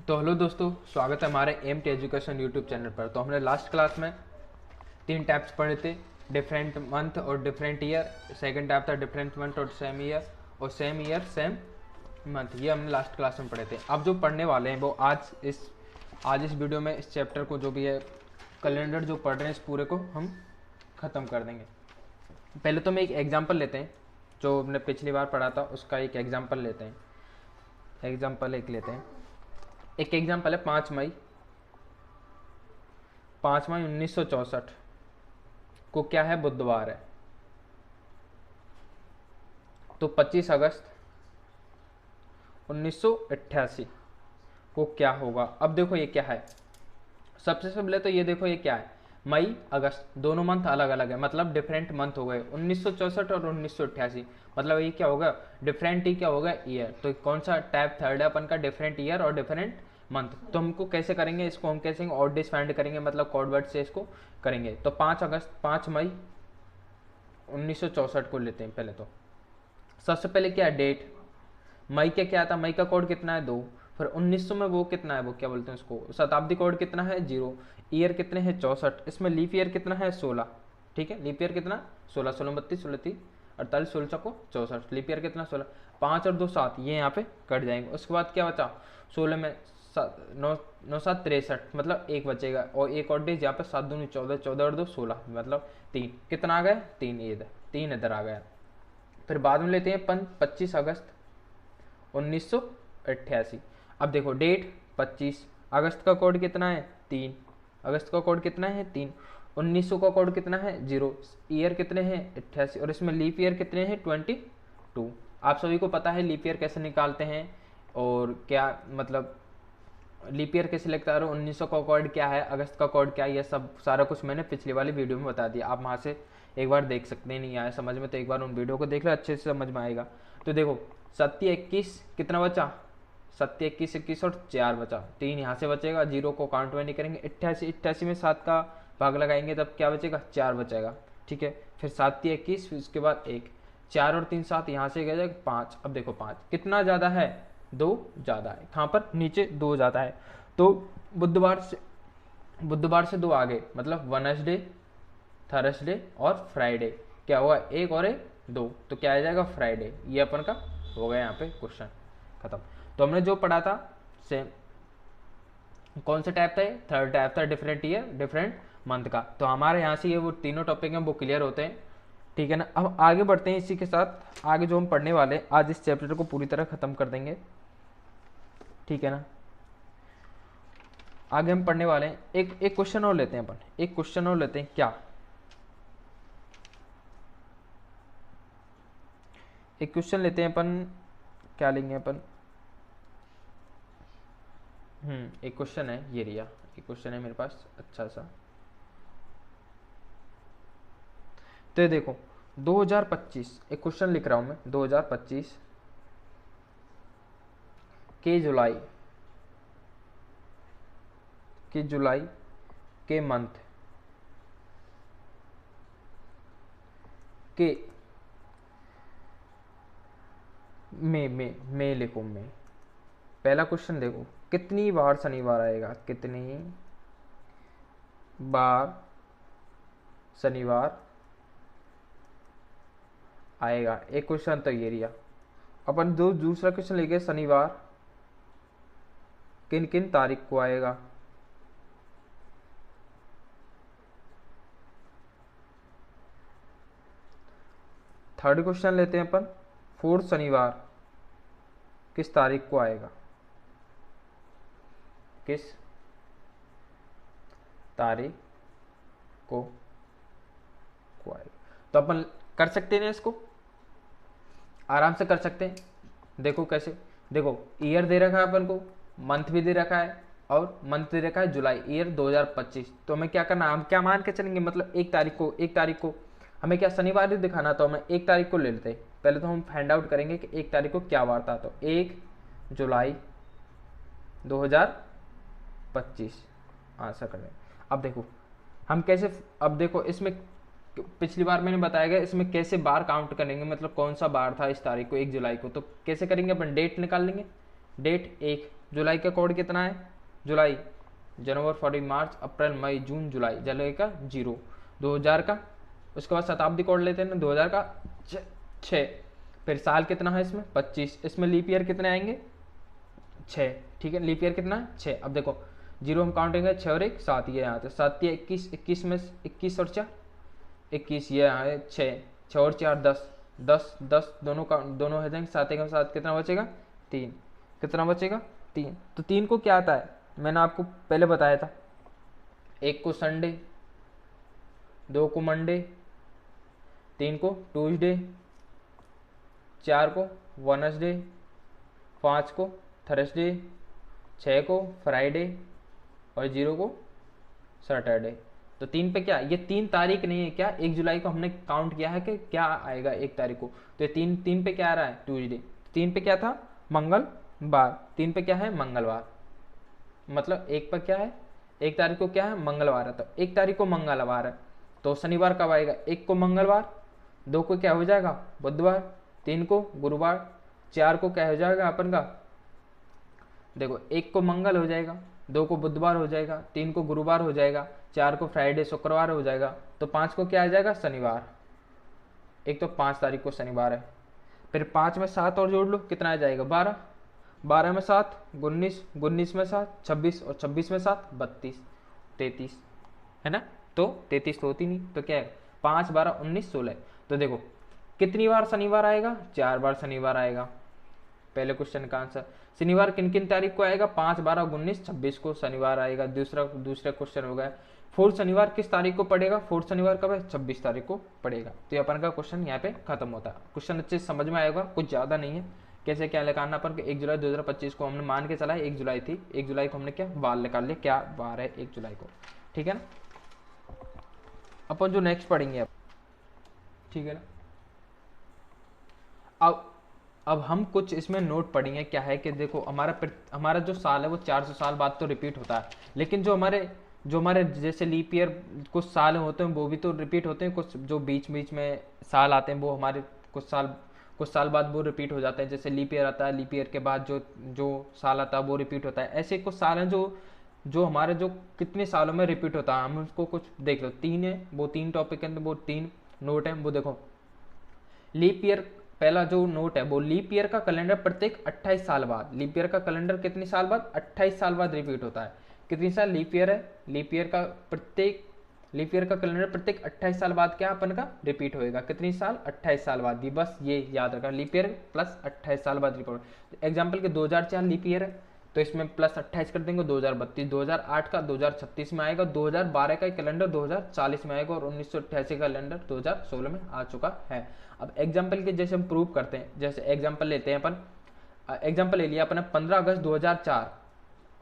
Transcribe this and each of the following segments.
तो हेलो दोस्तों, स्वागत है हमारे M T education YouTube channel पर। तो हमने लास्ट क्लास में तीन टाइप्स पढ़े थे, डिफरेंट मंथ और डिफरेंट ईयर। सेकंड टाइप था डिफरेंट मंथ और सेम ईयर, और सेम ईयर सेम मंथ। ये हमने लास्ट क्लास में पढ़े थे। अब जो पढ़ने वाले हैं वो आज इस वीडियो में इस चैप्टर को जो भी है कैलेंडर जो पढ़ रहे हैं इस पूरे को हम ख़त्म कर देंगे। पहले तो मैं एक एग्जाम्पल लेते हैं, जो हमने पिछली बार पढ़ा था उसका एक एग्जाम्पल लेते हैं। एग्जाम्पल एक लेते हैं। एक एग्जाम्पल है 5 मई 1964 को क्या है, बुधवार है। तो 25 अगस्त 1988 को क्या होगा। अब देखो ये क्या है। सबसे पहले तो ये देखो ये क्या है, मई अगस्त दोनों मंथ अलग अलग है, मतलब डिफरेंट मंथ हो गए 1964 और 1988। मतलब ये क्या होगा, डिफरेंट ही क्या होगा, ईयर। तो कौन सा टाइप थर्ड है अपन का, डिफरेंट ईयर और डिफरेंट मंथ। तो हमको कैसे करेंगे इसको, हम कैसे ऑड डेज फाइंड करेंगे, मतलब कोड वर्ड से इसको करेंगे। तो 5 मई 1964 को लेते हैं पहले। तो सबसे पहले क्या है, डेट। मई का क्या था, मई का कोड कितना है 2। फिर 1900 में वो कितना है, वो क्या बोलते हैं उसको, शताब्दी कोड कितना है 0। ईयर कितने हैं 64। इसमें लीप ईयर कितना है 16। ठीक है, लीप ईयर कितना 16, 16 32 16 30 48 16 को 64। लीप ईयर कितना 16। 5 और 2 7, ये यहाँ पे कट जाएंगे। उसके बाद क्या बचा, 16 में 9 7 63, मतलब एक बचेगा। और एक और डेज यहाँ पे 7 दूनी 14, 14 और 2 16, मतलब 3। कितना आ गया 3, ये 3 इधर आ गया। फिर बाद में लेते हैं 25 अगस्त 1988। अब देखो डेट 25, अगस्त का कोड कितना है 3, अगस्त का कोड कितना है 3, 1900 का कोड कितना है 0, ईयर कितने हैं 88, और इसमें लीप ईयर कितने हैं 22। आप सभी को पता है लीप ईयर कैसे निकालते हैं, और क्या मतलब लीप ईयर कैसे लगता है, और 1900 का कोड क्या है, अगस्त का कोड क्या है, ये सब सारा कुछ मैंने पिछली वाली वीडियो में बता दिया। आप वहाँ से एक बार देख सकते हैं, नहीं आया समझ में तो एक बार उन वीडियो को देख लो, अच्छे से समझ में आएगा। तो देखो 7 21 कितना बचा, 7 21 21 और 4 बचा, 3 यहाँ से बचेगा, 0 को काउंट में नहीं करेंगे। 88 में 7 का भाग लगाएंगे तब क्या बचेगा 4 बचेगा। ठीक है, फिर 7 21, फिर उसके बाद 1, 4 और 3 7, यहाँ से गया 5। अब देखो 5 कितना ज़्यादा है, 2 ज़्यादा है, कहाँ पर नीचे 2 ज़्यादा है। तो बुधवार से 2 आगे, मतलब वेडनेसडे, थर्सडे और फ्राइडे क्या होगा, 1 और 1 2, तो क्या आ जाएगा फ्राइडे। ये अपन का हो गया यहाँ पे क्वेश्चन खत्म। तो हमने जो पढ़ा था सेम, कौन सा टाइप था, ये थर्ड टाइप था, डिफरेंट ईयर डिफरेंट मंथ का। तो हमारे यहाँ से ये वो तीनों टॉपिक हैं वो क्लियर होते हैं। ठीक है ना, अब आगे बढ़ते हैं। इसी के साथ आगे जो हम पढ़ने वाले हैं, आज इस चैप्टर को पूरी तरह खत्म कर देंगे। ठीक है ना, आगे हम पढ़ने वाले हैं। एक क्वेश्चन और लेते हैं अपन, एक क्वेश्चन और लेते हैं। क्या, एक क्वेश्चन लेते हैं अपन, क्या लेंगे अपन, एक क्वेश्चन है, ये रिया एक क्वेश्चन है मेरे पास अच्छा सा। तो ये देखो 2025, एक क्वेश्चन लिख रहा हूं मैं, 2025 के जुलाई के मंथ के में लिखो में। पहला क्वेश्चन देखो, कितनी बार शनिवार आएगा, कितनी बार शनिवार आएगा। एक क्वेश्चन तो ये रिया। अपन जो दूसरा क्वेश्चन लिखे, शनिवार किन किन तारीख को आएगा। थर्ड क्वेश्चन लेते हैं अपन, फोर्थ शनिवार किस तारीख को आएगा, किस तारीख को आएगा। तो अपन कर सकते हैं इसको, आराम से कर सकते हैं। देखो कैसे, देखो ईयर दे रखा है अपन को, मंथ भी दे रखा है, और मंथ दे रखा है जुलाई, ईयर 2025। तो हमें क्या करना, हम क्या मान के चलेंगे, मतलब एक तारीख को हमें क्या शनिवार ही दिखाना, तो हमें 1 तारीख को ले लेते हैं। पहले तो हम फाइंड आउट करेंगे कि 1 तारीख को क्या वार था। तो 1 जुलाई 2025 आंसर करें। अब देखो हम कैसे, अब देखो इसमें पिछली बार मैंने बताया गया इसमें कैसे बार काउंट करेंगे, मतलब कौन सा बार था इस तारीख को 1 जुलाई को। तो कैसे करेंगे अपन, डेट निकाल लेंगे। डेट 1 जुलाई का कोड कितना है, जुलाई, जनवरी, फरवरी, मार्च, अप्रैल, मई, जून, जुलाई, जुलाई का 0, 2000 का, उसके बाद शताब्दी कोड लेते हैं ना, 2000 का 6, फिर साल कितना है इसमें 25, इसमें लीप ईयर कितने आएंगे 6, ठीक है, लीप ईयर कितना है 6। अब देखो 0 हम काउंटिंग है 6 और 1 7, ये यहाँ तो 7 या 21, 21 में 21 और 4 21, ये यहाँ है 6, 6 और 4 10, 10 10 दोनों का दोनों हो जाएंगे, 7 1 7 कितना बचेगा 3, कितना बचेगा 3। तो 3 को क्या आता है, मैंने आपको पहले बताया था, 1 को संडे, 2 को मंडे, 3 को ट्यूसडे, 4 को वेडनेसडे, 5 को थर्सडे, 6 को फ्राइडे और 0 को सैटरडे। तो 3 पे क्या, ये 3 तारीख नहीं है क्या, 1 जुलाई को हमने काउंट किया है कि क्या आएगा 1 तारीख को, तो ये 3 पे क्या आ रहा है ट्यूसडे, 3 पे क्या था मंगलवार, 3 पे क्या है मंगलवार, मतलब 1 पर क्या है 1 तारीख को क्या है मंगलवार है, तो 1 तारीख को मंगलवार है, तो शनिवार कब आएगा 1 को मंगलवार, 2 को क्या हो जाएगा बुधवार, 3 को गुरुवार, 4 को क्या हो जाएगा अपन का, देखो 1 को मंगल हो जाएगा, 2 को बुधवार हो जाएगा, 3 को गुरुवार हो जाएगा, 4 को फ्राइडे शुक्रवार हो जाएगा, तो 5 को क्या आ जाएगा शनिवार, एक तो 5 तारीख को शनिवार है, फिर 5 में 7 और जोड़ लो कितना आ जाएगा 12, 12 में 7 19, 19 में 7 26 और 26 में 7 32 33 है ना, तो 33 तो होती नहीं, तो क्या है 5 12 19 16। तो देखो कितनी बार शनिवार आएगा 4 बार शनिवार आएगा। पहले क्वेश्चन का आंसर, शनिवार किन किन तारीख को आएगा 5 12 19 26 को शनिवार आएगा। दूसरा क्वेश्चन हो गया फोर्थ शनिवार किस तारीख को पड़ेगा, फोर्थ शनिवार कब है 26 तारीख को पड़ेगा। तो ये अपन का क्वेश्चन यहाँ पे खत्म होता है। क्वेश्चन अच्छे से समझ में आएगा, कुछ ज़्यादा नहीं है। कैसे क्या निकालना अपन, 1 जुलाई 2025 को हमने मान के चला है 1 जुलाई थी, 1 जुलाई को हमने क्या वार निकाल लिया, क्या वार है 1 जुलाई को, ठीक है ना। अपन जो नेक्स्ट पढ़ेंगे अब, ठीक है ना। अब हम कुछ इसमें नोट पढ़ेंगे। क्या है कि देखो हमारा जो साल है वो 400 साल बाद तो रिपीट होता है, लेकिन जो हमारे जैसे लीप ईयर कुछ साल होते हैं वो भी तो रिपीट होते हैं, कुछ जो बीच में साल आते हैं वो हमारे कुछ साल बाद वो रिपीट हो जाते हैं। जैसे लीप ईयर आता है, लीप ईयर के बाद जो साल आता है वो रिपीट होता है। ऐसे कुछ साल हैं जो हमारे जो कितने सालों में रिपीट होता है, हम उसको कुछ देख लो। 3 है, वो 3 टॉपिक के अंदर वो 3 नोट है। वो देखो लीप ईयर, पहला जो नोट है वो लीप ईयर का कैलेंडर प्रत्येक 28 साल बाद, लीप ईयर का कैलेंडर कितने साल बाद 28 साल बाद रिपीट होता है। कितनी साल लीप ईयर है, लीप ईयर का कैलेंडर प्रत्येक 28 साल बाद क्या अपन का रिपीट होएगा, कितनी साल 28 साल बाद। बस ये याद रखा, लीप ईयर प्लस 28 साल बाद रिपीट। एग्जाम्पल के 2004 लीप ईयर है तो इसमें प्लस 28 कर देंगे 2032, 2008 का 2036 में आएगा, 2012 का कैलेंडर 2040 में आएगा और 1988 का कैलेंडर 2016 में आ चुका है। अब एग्जाम्पल के जैसे हम प्रूव करते हैं, जैसे एग्जाम्पल लेते हैं अपन, एग्जाम्पल ले लिया अपन 15 अगस्त 2004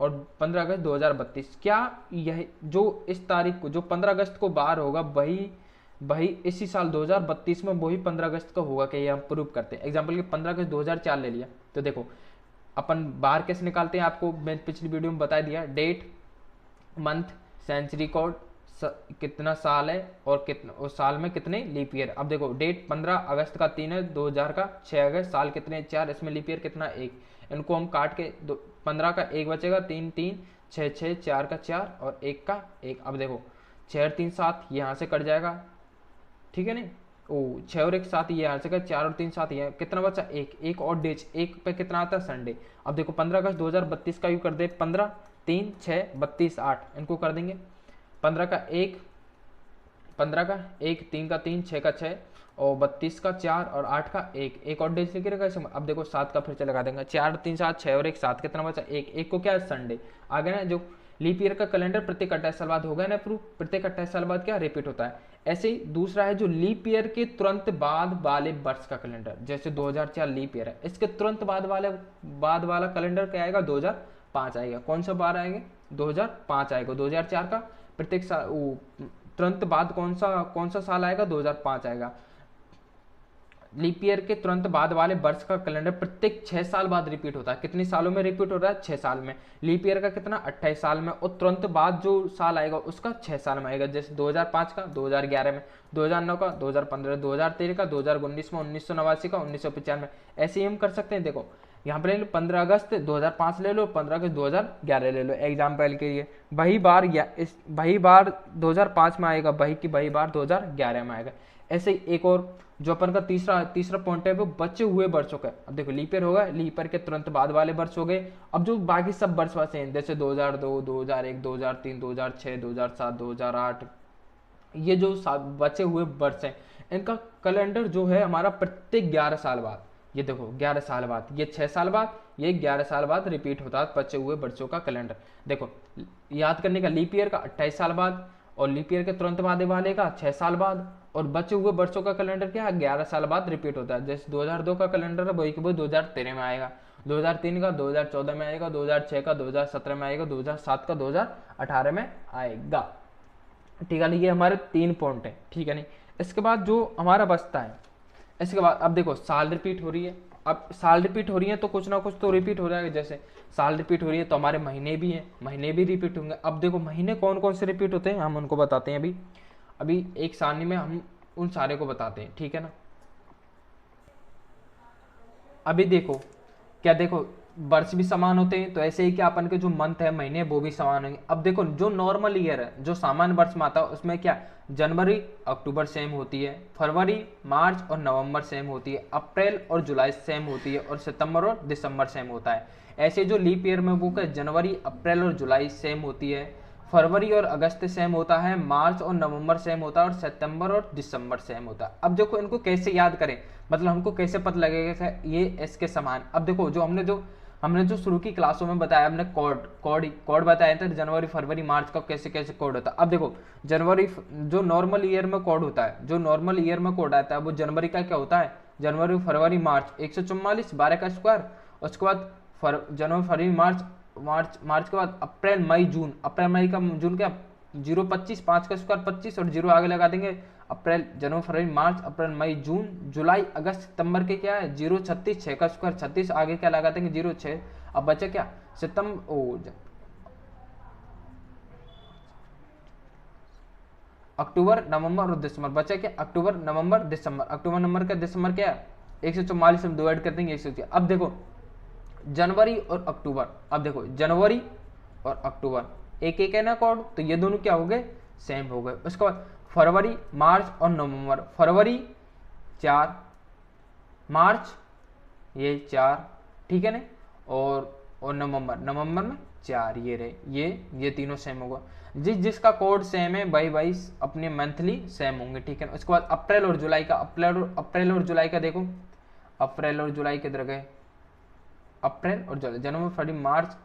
और 15 अगस्त 2032। क्या यह जो इस तारीख को जो 15 अगस्त को बार होगा वही इसी साल 2032 में वही 15 अगस्त का होगा, क्या ये हम प्रूव करते हैं। एग्जाम्पल के 15 अगस्त 2004 ले लिया तो देखो अपन बाहर कैसे निकालते हैं, आपको मैं पिछली वीडियो में बता दिया। डेट, मंथ, सेंचुरी कोड, कितना साल है और कितना उस साल में कितने लीप ईयर। अब देखो डेट 15 अगस्त का 3 है, 2000 का 6 अगस्त, साल कितने 4, इसमें लीप ईयर कितना 1। इनको हम काट के 15 का 1 बचेगा, 3 3 6 6, 4 का 4 और 1 का 1। अब देखो 6 और 3 7 यहाँ से कट जाएगा, ठीक है नहीं, 6 और 1 7 ये यहाँ से कट, 4 और 3 7 ये कितना बचा 1 और डेज 1 पे कितना आता है संडे। अब देखो 15 अगस्त 2032 का यू कर दे, 15 3 6 32 8, इनको कर देंगे 15 का 1 3 का 3 6 का 6 और 32 का 4 और 8 का 1 और डेज लिखे रहेगा इसमें। अब देखो 7 का फिर से लगा देंगे, 4 3 7 6 और 1 7, कितना बचा 1 को क्या है संडे आ गया ना। जो लीप ईयर का कैलेंडर प्रत्येक 28 साल बाद हो गया ना प्रूफ, प्रत्येक 28 साल बाद क्या रिपीट होता है। ऐसे ही दूसरा है जो लीप ईयर के तुरंत बाद वाले वर्ष का कैलेंडर, जैसे 2004 लीप ईयर है, इसके तुरंत बाद वाला कैलेंडर क्या आएगा 2005 आएगा। कौन सा बार आएगा 2005 आएगा। 2004 का प्रत्येक साल तुरंत बाद कौन सा साल आएगा 2005 आएगा। लीप ईयर के तुरंत बाद वाले वर्ष का कैलेंडर प्रत्येक 6 साल बाद रिपीट होता है। कितने सालों में रिपीट हो रहा है 6 साल में। लीप ईयर का कितना 28 साल में, और तुरंत बाद जो साल आएगा उसका 6 साल में आएगा। जैसे 2005 का 2011 में, 2009 का 2015, 2013 का 2019 में, 1989 का 1995 में। ऐसे ही हम कर सकते हैं। देखो यहाँ पे ले लो 15 अगस्त 2005 ले लो, 15 अगस्त 2011 ले लो एग्जाम्पल के लिए। वही बार 2005 में आएगा, वही की वही बार 2011 में आएगा। ऐसे ही एक और जो अपन का तीसरा पॉइंट है वो बचे हुए वर्षों का। अब देखो लीप ईयर होगा, लीप ईयर के तुरंत बाद वाले वर्ष हो गए। अब जो बाकी सब वर्ष बचे हैं जैसे 2002, 2001, 2003, 2006, 2007, 2008, ये जो बचे हुए वर्ष हैं इनका कैलेंडर जो है हमारा प्रत्येक 11 साल बाद, ये देखो 11 साल बाद, ये 6 साल बाद, ये 11 साल बाद रिपीट होता है बचे हुए वर्षों का कैलेंडर। देखो याद करने का, लीप ईयर का 28 साल बाद, और लीप ईयर के तुरंत बाद वाले का 6 साल बाद, और बचे हुए वर्षों का कैलेंडर क्या है 11 साल बाद रिपीट होता है। जैसे 2002 का कैलेंडर है वही के वही 2013 में आएगा, 2003 का 2014 में आएगा, 2006 का 2017 में आएगा, 2007 का 2018 में आएगा। ठीक है ना, ये हमारे 3 पॉइंट है। ठीक है नहीं, इसके बाद जो हमारा बचता है, इसके बाद अब देखो साल रिपीट हो रही है। अब साल रिपीट हो रही है तो कुछ ना कुछ तो रिपीट हो जाएगा। जैसे साल रिपीट हो रही है तो हमारे महीने भी हैं, महीने भी रिपीट होंगे। अब देखो महीने कौन कौन से रिपीट होते हैं हम उनको बताते हैं। अभी एक सारणी में हम उन सारे को बताते हैं। ठीक है ना, अभी देखो क्या, देखो वर्ष भी समान होते हैं तो ऐसे ही क्या अपन के जो मंथ है महीने वो भी समान होंगे। अब देखो जो नॉर्मल ईयर है, जो सामान्य वर्ष में आता है उसमें क्या जनवरी अक्टूबर सेम होती है, फरवरी मार्च और नवंबर सेम होती है, अप्रैल और जुलाई सेम होती है, और सितंबर और दिसंबर सेम होता है। ऐसे जो लीप ईयर में वो क्या जनवरी अप्रैल और जुलाई सेम होती है, फरवरी और अगस्त सेम होता है, मार्च और नवंबर सेम होता है, और सितंबर और दिसंबर सेम होता है। अब देखो इनको कैसे याद करें, मतलब हमको कैसे पता लगेगा कि ये इसके समान। अब देखो जो हमने जो शुरू की क्लासों में बताया, हमने कोड बताया था जनवरी फरवरी मार्च का कैसे कैसे कोड होता है। अब देखो जनवरी जो नॉर्मल ईयर में कोड होता है, जो नॉर्मल ईयर में कोड आता है वो जनवरी का क्या होता है, जनवरी फरवरी मार्च 144 12 का स्क्वायर, उसके बाद जनवरी फरवरी मार्च के बाद अप्रैल मई जून, अप्रैल मई का जून क्या 025 5 का स्क्वायर 25 और 0 आगे लगा देंगे, अप्रैल जनवरी फरवरी मार्च अप्रैल मई जून जुलाई अगस्त सितंबर के क्या है 036 6 का स्क्वायर 36 आगे क्या लगा देंगे 06। अब बचा क्या अक्टूबर नवंबर और दिसंबर, बचा क्या अक्टूबर नवंबर दिसंबर, अक्टूबर नवंबर का दिसंबर क्या 144 हम डिवाइड कर देंगे 100। अब देखो जनवरी और अक्टूबर, अब देखो जनवरी और अक्टूबर एक एक है ना कोड, तो ये दोनों क्या हो गए सेम हो गए। उसके बाद फरवरी मार्च और नवंबर, फरवरी 4 मार्च ये 4, ठीक है ना, और नवंबर में 4 ये रहे, ये तीनों सेम होगा। जिसका कोड सेम है भाई अपने मंथली सेम होंगे। ठीक है, उसके बाद अप्रैल और जुलाई का, अप्रैल और जुलाई का देखो, अप्रैल और जुलाई किधर गए, अप्रैल और जुलाई, जनवरी फरवरी मार्च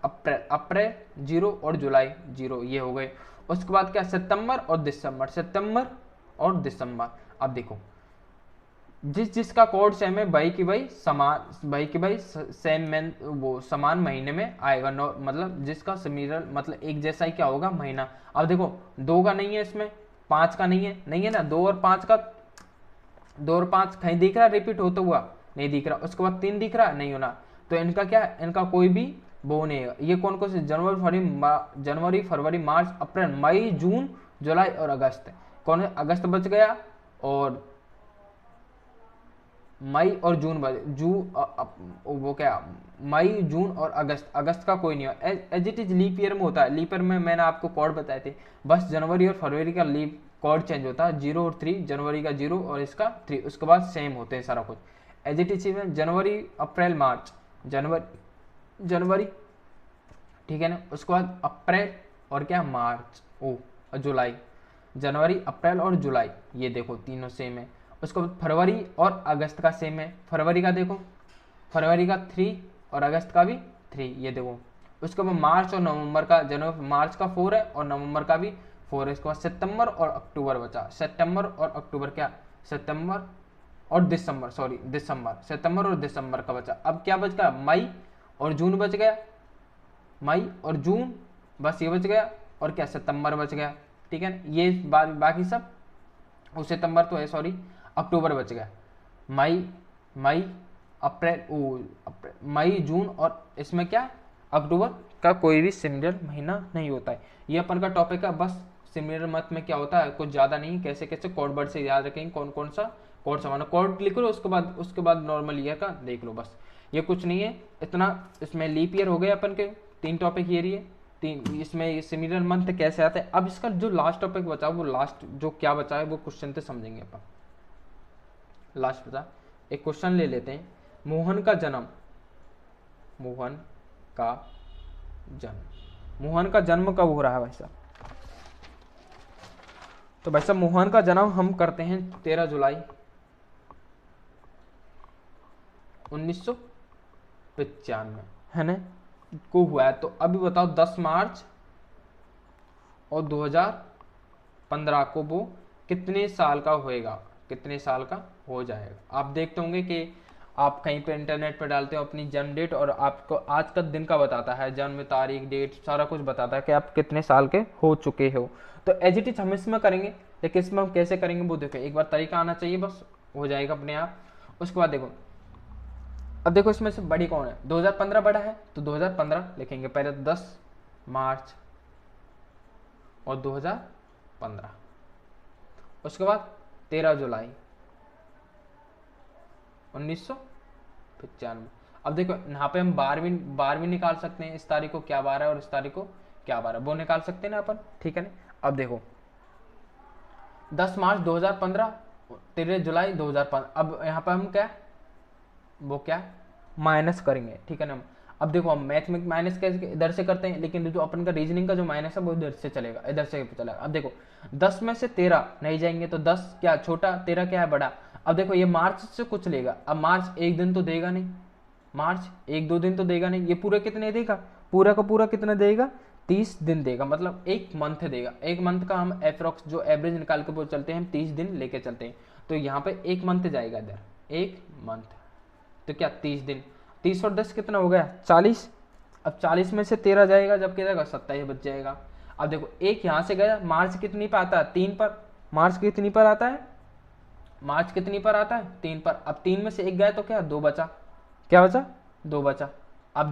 अप्रैल 0 और जुलाई 0 ये हो गए। उसके बाद क्या सितंबर और दिसंबर। अब देखो जिसका कोड सेम है भाई की भाई सेम वो समान महीने में आएगा, मतलब जिसका सिमिलर मतलब एक जैसा ही क्या होगा महीना। अब देखो 2 का नहीं है इसमें, 5 का नहीं है ना, 2 और 5 कहीं दिख रहा है रिपीट होता हुआ, नहीं दिख रहा। उसके बाद 3 दिख रहा है, नहीं होना, तो इनका क्या है, इनका कोई भी वो नहीं है। ये कौन कौन से जनवरी फरवरी मार्च अप्रैल मई जून जुलाई और अगस्त, कौन है अगस्त बच गया, और मई और जून वो क्या मई जून और अगस्त का कोई नहीं है। As it is leap year में होता है, लीप ईयर में मैंने आपको कोड बताए थे, बस जनवरी और फरवरी का लीप कोड चेंज होता है, 0 और 3, जनवरी का 0 और इसका 3, उसके बाद सेम होते हैं सारा कुछ। एज इट इज जनवरी अप्रैल मार्च, जनवरी ठीक है ना, उसके बाद अप्रैल और क्या मार्च जुलाई, जनवरी अप्रैल और जुलाई ये देखो तीनों सेम है। उसके बाद फरवरी और अगस्त का सेम है, फरवरी का देखो, फरवरी का 3 और अगस्त का भी 3 ये देखो। उसके बाद मार्च और नवंबर का, जनवरी मार्च का 4 है और नवंबर का भी 4 है। इसके बाद सितंबर और अक्टूबर बचा, सितंबर और अक्टूबर क्या सितंबर और दिसंबर, सॉरी सितंबर और दिसंबर का बचा। अब क्या बच गया मई और जून बच गया, मई और जून बस ये बच गया, और क्या सितंबर बच गया। ठीक है, ये बाकी सब सितंबर तो है, सॉरी अक्टूबर बच गया, मई अप्रैल मई जून, और इसमें क्या अक्टूबर का कोई भी सिमिलर महीना नहीं होता है। ये अपन का टॉपिक है, बस सिमिलर मत में क्या होता है कुछ ज्यादा नहीं, कैसे कैसे कोड वर्ड से याद रखेंगे कौन कौन सा कोड समान, कोड लिख लो, उसके बाद नॉर्मल ईयर का देख लो बस। ये कुछ नहीं है इतना। इसमें लीप ईयर हो गए अपन के 3 टॉपिक ये रही है, 3 इसमें सिमिलर मंथ कैसे आता है। अब इसका जो लास्ट टॉपिक बचा, वो लास्ट जो क्या बचा है वो क्वेश्चन से समझेंगे अपन। लास्ट बचा एक क्वेश्चन ले लेते हैं। मोहन का जन्म, मोहन का जन्म, मोहन का जन्म कब हो रहा है भाई साहब? तो भाई साहब मोहन का जन्म हम करते हैं 13 जुलाई 1995 है ना को हुआ है। तो अभी बताओ 10 मार्च और 2015 को वो कितने साल का होएगा, कितने साल का हो जाएगा। आप देखते होंगे कि आप कहीं पे इंटरनेट पे डालते हो अपनी जन्म डेट और आपको आज का दिन का बताता है, जन्म तारीख डेट सारा कुछ बताता है कि आप कितने साल के हो चुके हो। तो एज इट इज हम इसमें करेंगे, लेकिन इसमें हम कैसे करेंगे वो देखो, एक बार तरीका आना चाहिए, बस हो जाएगा अपने आप। उसके बाद देखो, अब देखो इसमें से बड़ी कौन है, 2015 बड़ा है तो 2015 लिखेंगे पहले, 10 मार्च और 2015। उसके बाद 13 जुलाई 1995। अब देखो यहाँ पे हम 12वीं निकाल सकते हैं, इस तारीख को क्या बार है और इस तारीख को क्या बार है वो निकाल सकते हैं ना अपन, ठीक है ना। अब देखो 10 मार्च 2015, 13 जुलाई 2015। अब यहाँ पे हम क्या वो क्या माइनस करेंगे, ठीक है ना। अब देखो हम मैथ में माइनस कैसे इधर से करते हैं, लेकिन जो अपन का रीजनिंग का जो माइनस है वो इधर से चलेगा, इधर से चलेगा। अब देखो 10 में से 13 नहीं जाएंगे तो 10 क्या छोटा, 13 क्या है बड़ा। अब देखो ये मार्च से कुछ लेगा, अब मार्च एक दिन तो देगा नहीं, मार्च 1-2 दिन तो देगा नहीं, ये पूरा कितने देगा, पूरा का पूरा कितना देगा, 30 दिन देगा, मतलब एक मंथ देगा। एक मंथ का हम एप्रोक्स जो एवरेज निकाल के वो चलते हैं, हम 30 दिन लेके चलते हैं। तो यहाँ पे एक मंथ जाएगा इधर, एक मंथ, तो क्या 30 दिन, 30 और 10 कितना हो गया 40। अब 40 में से 13 जाएगा, जब क्या जाएगा 27 बच जाएगा। अब देखो एक यहाँ से गया, मार्च कितनी पर आता है, 3 पर, मार्च कितनी पर आता है, मार्च कितनी पर आता है 3 पर। अब 3 में से एक गया तो क्या 2 बचा, क्या बचा 2 बचा। अब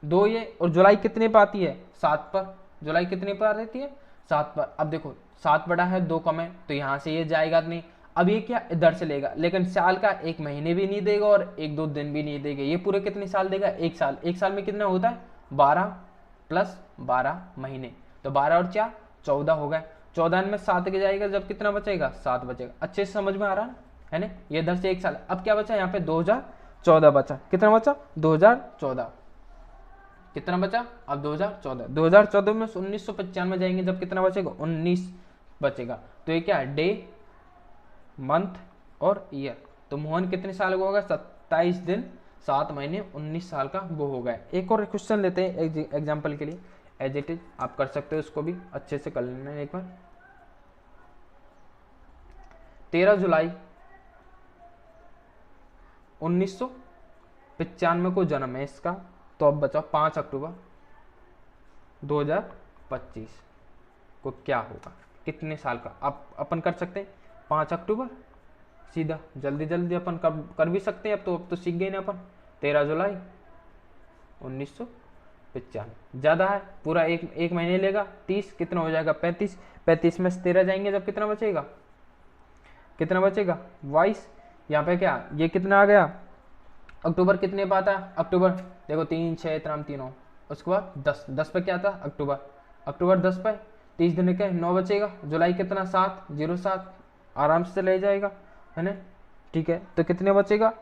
2 ये, और जुलाई कितने पर आती है 7 पर, जुलाई कितने पर आती है 7 पर। अब देखो 7 बड़ा है 2 कम है, तो यहाँ से ये जाएगा नहीं। अब ये क्या इधर से लेगा, लेकिन साल का 1 महीने भी नहीं देगा और 1-2 दिन भी नहीं देगा, ये पूरे कितने साल देगा 1 साल। 1 साल में कितना होता है 12 + 12 महीने, तो 12 और 4 14 हो गए। 14 में 7 के जाएगा, जब कितना बचेगा 7 बचेगा। अच्छे से समझ में आ रहा है ना, ये इधर से 1 साल। अब क्या बचा यहाँ पे 2014 बचा, कितना बचा 2014, कितना बचा अब 2014। 2014 में 1995 में जाएंगे, जब कितना बचेगा 19 बचेगा। तो ये क्या डे, मंथ और ईयर। तो मोहन कितने साल का होगा 27 दिन 7 महीने 19 साल का वो हो गया। एक और क्वेश्चन लेते हैं एग्जाम्पल के लिए, एज इट इज आप कर सकते हो, उसको भी अच्छे से कर लेना एक बार। 13 जुलाई 1995 को जन्म है इसका, तो अब बचा 5 अक्टूबर 2025 को क्या होगा, कितने साल का। आप अपन कर सकते हैं 5 अक्टूबर सीधा, जल्दी जल्दी अपन कर भी सकते हैं। अब तो सीख गए ना अपन। 13 जुलाई 1995 ज़्यादा है, पूरा एक महीने लेगा, 30 कितना हो जाएगा 35, 35 में से 13 जाएंगे, जब कितना बचेगा, कितना बचेगा 22। यहाँ पे क्या ये कितना आ गया, अक्टूबर कितने पे आता है, अक्टूबर देखो 3 6 इतना 3 हो, उसके बाद 10 पे क्या आता है अक्टूबर, अक्टूबर 10 पे 30 दिन के 9 बचेगा। जुलाई कितना 7 07 आराम से ले जाएगा, है ना, ठीक है। तो कितने बचेगा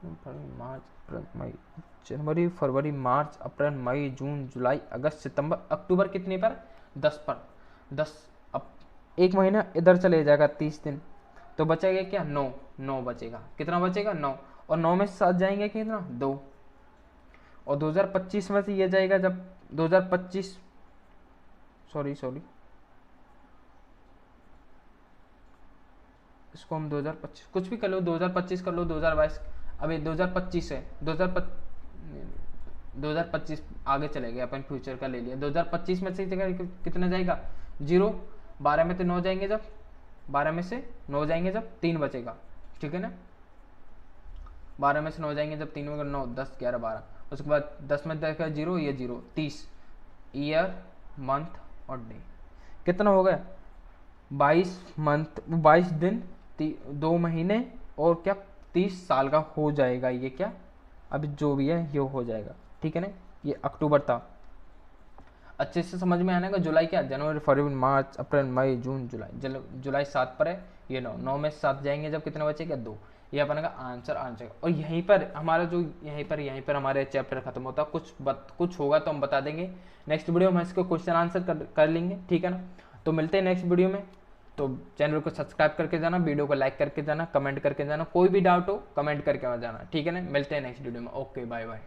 मार्च अप्रैल मई, जनवरी फरवरी मार्च अप्रैल मई जून जुलाई अगस्त सितंबर, अक्टूबर कितने पर 10 पर, 10। अब एक महीना इधर चले जाएगा 30 दिन, तो बचेगा क्या 9 बचेगा, कितना बचेगा 9, और 9 में 7 जाएंगे कितना 2, और 2025 में से ये जाएगा, जब 2025 सॉरी इसको हम 2025 कुछ भी कर लो, 2025 कर लो, 2022, अभी 2025 है, 2025 आगे चले गए अपन, फ्यूचर का ले लिया। 2025 में से कितना जाएगा 0, 12 में से 9 जाएंगे, जब 12 में से 9 जाएंगे जब 3 बचेगा, ठीक है ना। 12 में से 9 जाएंगे जब 3 होगा 9 10 11 12, उसके बाद 10 में देखा 0, ये 0 30, ईयर मंथ और डे कितना हो गया 22 मंथ, 22 दिन 2 महीने और क्या 30 साल का हो जाएगा। ये क्या अभी जो भी है ये हो जाएगा, ठीक है ना। ये अक्टूबर था, अच्छे से समझ में आने का। जुलाई क्या, जनवरी फरवरी मार्च अप्रैल मई जून जुलाई, जुलाई 7 पर है, ये 9 में 7 जाएंगे जब कितने बचेगा 2। ये अपन का आंसर आ जाएगा। और यहीं पर हमारा जो यहीं पर हमारे चैप्टर खत्म होता है। कुछ होगा तो हम बता देंगे नेक्स्ट वीडियो में, इसको क्वेश्चन आंसर कर लेंगे, ठीक है ना। तो मिलते हैं नेक्स्ट वीडियो में। तो चैनल को सब्सक्राइब करके जाना, वीडियो को लाइक करके जाना, कमेंट करके जाना, कोई भी डाउट हो कमेंट करके जाना, ठीक है ना। मिलते हैं नेक्स्ट वीडियो में, ओके बाय बाय।